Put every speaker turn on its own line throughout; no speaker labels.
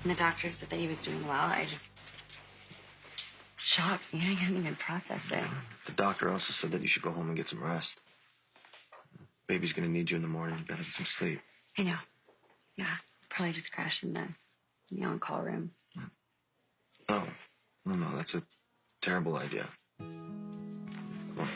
And the doctor said that he was doing well. I just shocked. I couldn't even process it.
The doctor also said that you should go home and get some rest. Baby's gonna need you in the morning. You gotta get some sleep.
I know. Yeah, probably just crash in the on-call room.
No, no, that's a terrible idea. Well,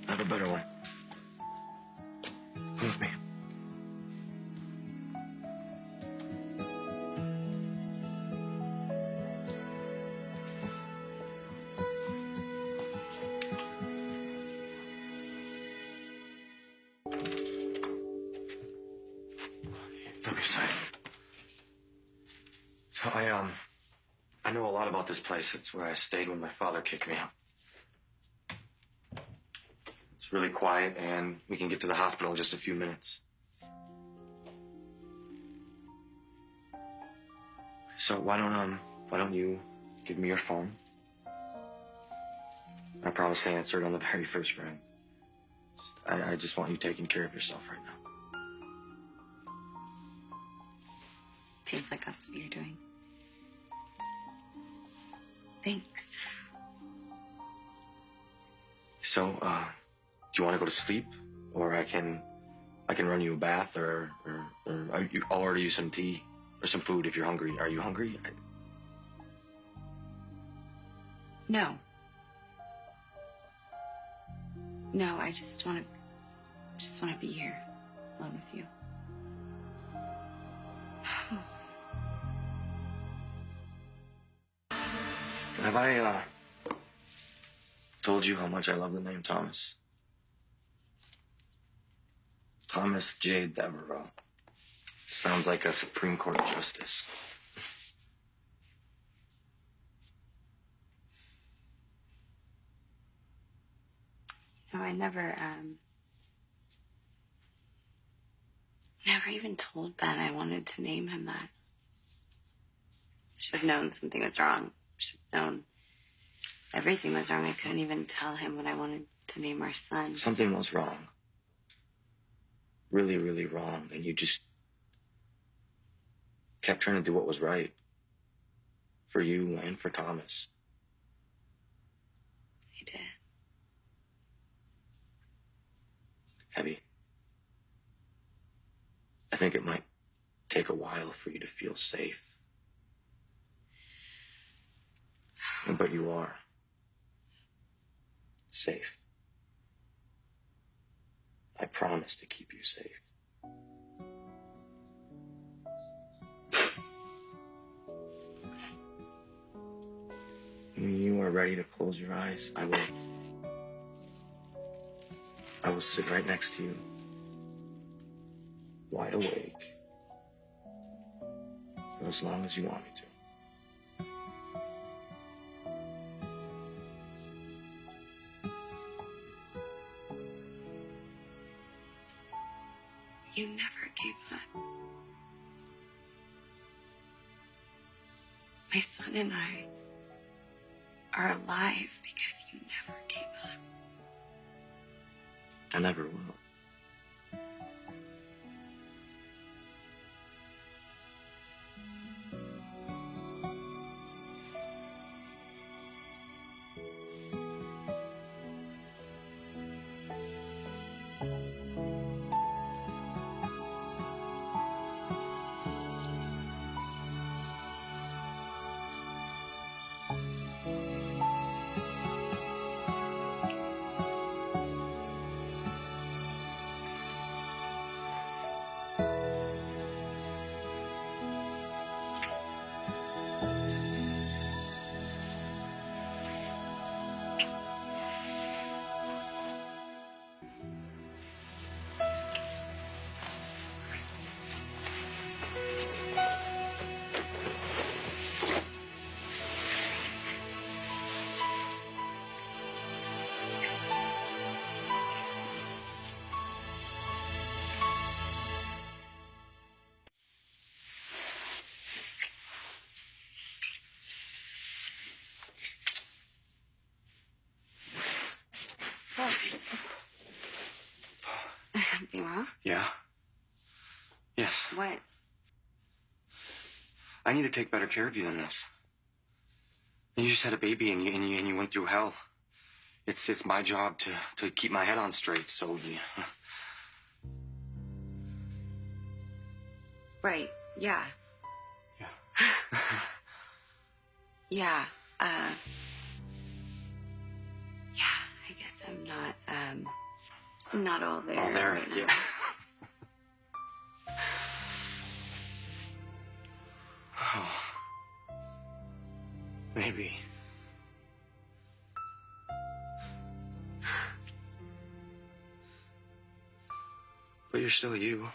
I have a better one. Come with me. Let me say. So I know a lot about this place. It's where I stayed when my father kicked me out. It's really quiet, and we can get to the hospital in just a few minutes. So why don't you give me your phone? I promise to answer it on the very first ring. I just want you taking care of yourself right now.
Seems like that's what you're doing. Thanks.
So, do you want to go to sleep, or I can run you a bath, or I'll order you some tea or some food if you're hungry. Are you hungry?
No. No, I just want to be here alone with you.
Have I told you how much I love the name Thomas? Thomas J. Devereaux. Sounds like a Supreme Court justice.
No, I never even told Ben I wanted to name him that. I should have known something was wrong. I should have known everything was wrong. I couldn't even tell him what I wanted to name our son.
Something was wrong. Really, really wrong. And you just kept trying to do what was right. For you and for Thomas.
I did.
Abby, I think it might take a while for you to feel safe. But you are safe. I promise to keep you safe. When you are ready to close your eyes, I will sit right next to you, wide awake, for as long as you want me to.
You never gave up. My son and I are alive because you never gave up.
I never will. I need to take better care of you than this. You just had a baby and you went through hell. It's my job to keep my head on straight, so
Right, yeah.
Yeah.
Yeah, yeah, I guess I'm not all there.
All there,
right now.
yeah. Oh, maybe. But you're still you.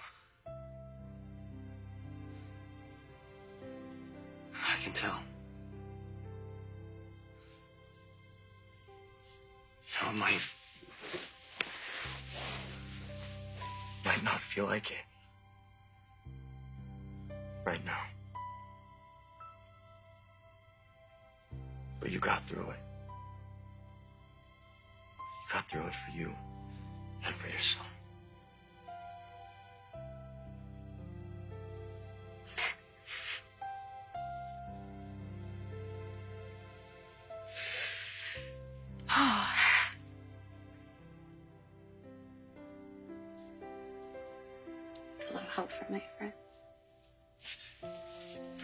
I can tell. You know, it might not feel like it right now. But you got through it. You got through it for you and for your son.
It's a little hope for my friends.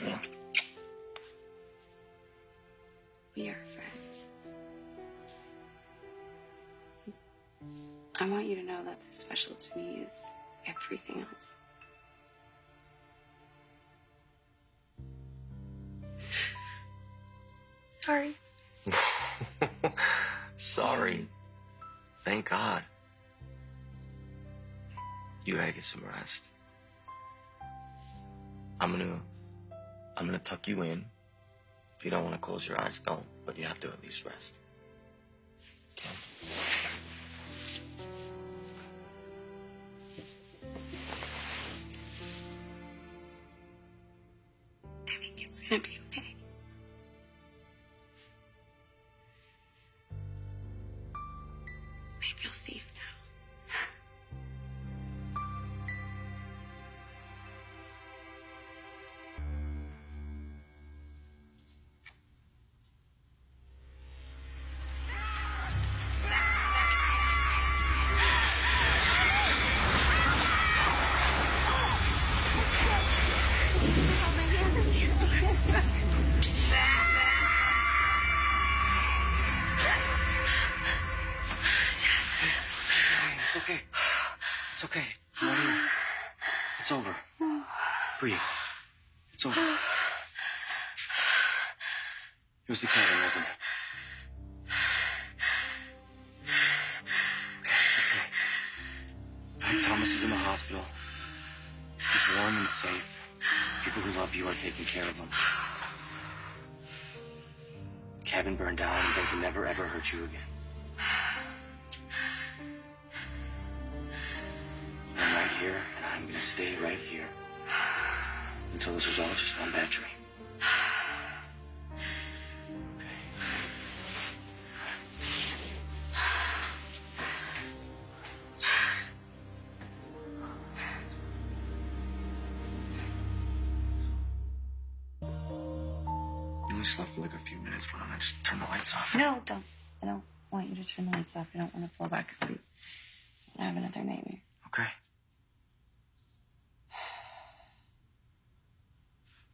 Yeah.
We are friends. I want you to know that's as special to me as everything else. Sorry.
Sorry. Thank God. You gotta get some rest. I'm gonna tuck you in. If you don't want to close your eyes, don't. But you have to at least rest. Okay?
I think it's gonna be okay. I feel safe now.
It's okay. It's okay. I'm right here. It's over. Breathe. It's over. It was the cabin, wasn't it? Okay. Thomas is in the hospital. He's warm and safe. People who love you are taking care of him. Cabin burned down, and they can never ever hurt you again. I'm right here, and I'm gonna stay right here until this was all just one bad dream. You only slept for like a few minutes. Why don't I just turn the lights off?
No, don't. I don't want you to turn the lights off. I don't want to fall back asleep and have another nightmare.
Okay.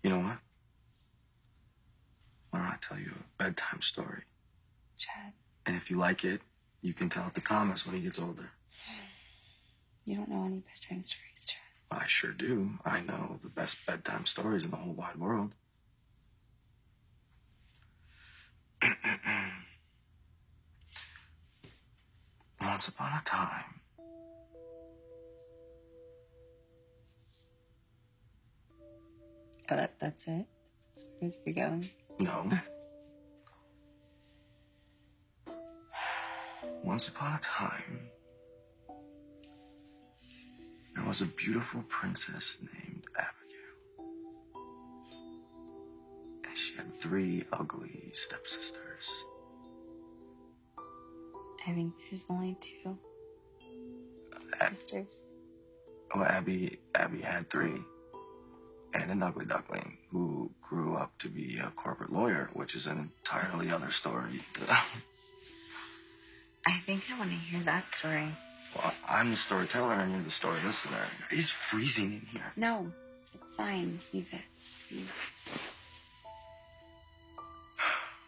You know what? Why don't I tell you a bedtime story?
Chad,
And if you like it, you can tell it to Thomas when he gets older.
you don't know any bedtime stories, Chad.
I sure do. I know the best bedtime stories in the whole wide world. Once upon a time,
Oh, that's it? That's as far as you're going?
no. Once upon a time, there was a beautiful princess named Abigail. And she had 3 ugly stepsisters.
I think there's only 2 sisters.
Oh, Abby had 3. and an ugly duckling who grew up to be a corporate lawyer, which is an entirely other story.
I think I want to hear that story.
Well, I'm the storyteller and you're the story listener. It's freezing in here.
No, it's fine. Leave it. Leave it.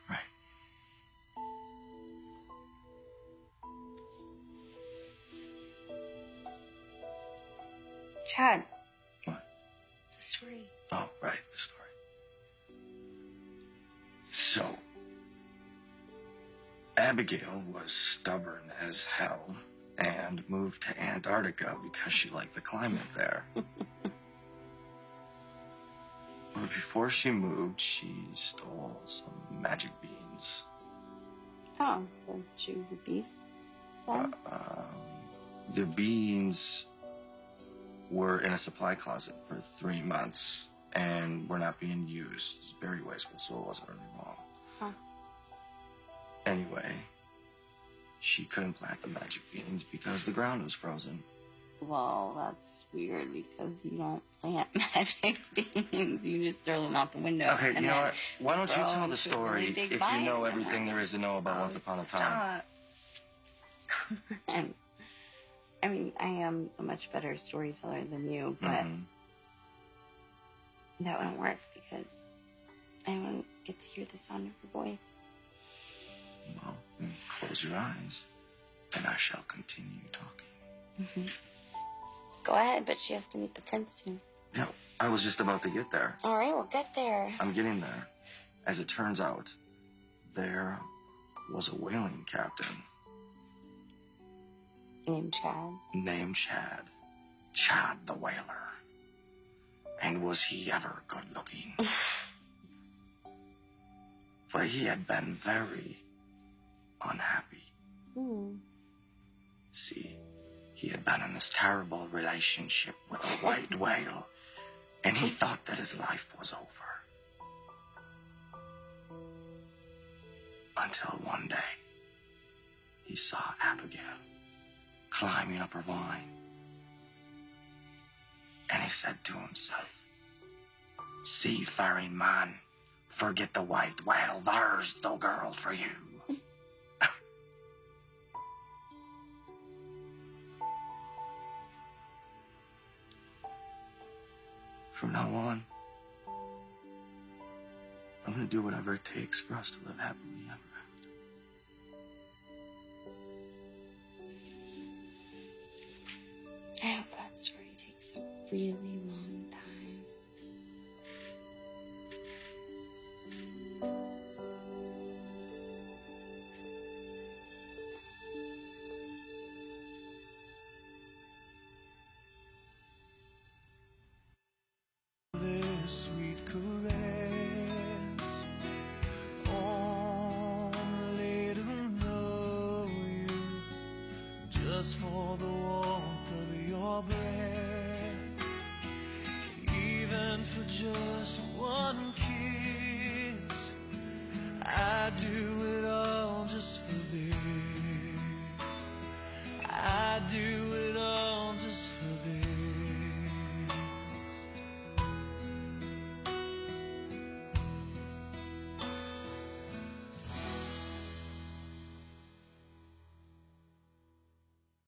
Right.
Chad.
What?
The story.
Oh, right, the story. So, Abigail was stubborn as hell and moved to Antarctica because she liked the climate there. But before she moved, she stole some magic beans.
Oh, so she was a thief? Then?
The beans were in a supply closet for 3 months and were not being used. It's very wasteful, so it wasn't really wrong.
Huh.
Anyway, she couldn't plant the magic beans because the ground was frozen.
Well, that's weird because you don't plant magic beans. You just throw them out the window.
Okay, you know what? Why don't you
grow
tell the
into a
story
really big
if you
vine
know
and
everything there is to know about Once Upon a Time?
Stop. I mean, I am a much better storyteller than you, but that wouldn't work because I wouldn't get to hear the sound of your voice.
Well, then close your eyes, and I shall continue talking.
Go ahead, but she has to meet the prince soon.
No, I was just about to get there.
All right, we'll get there.
I'm getting there. As it turns out, there was a whaling captain
Named Chad.
named Chad. Chad the whaler. And was he ever good looking? But he had been very unhappy. See, he had been in this terrible relationship with a white whale, and he thought that his life was over. Until one day, he saw Abigail climbing up her vine. And he said to himself, "Seafaring man, forget the white whale, there's the girl for you." From now on, I'm gonna do whatever it takes for us to live happily ever after.
I hope that story takes a really long time.
This sweet caress, only to know you, just for the warmth of your breath, even for just one kiss, I'd do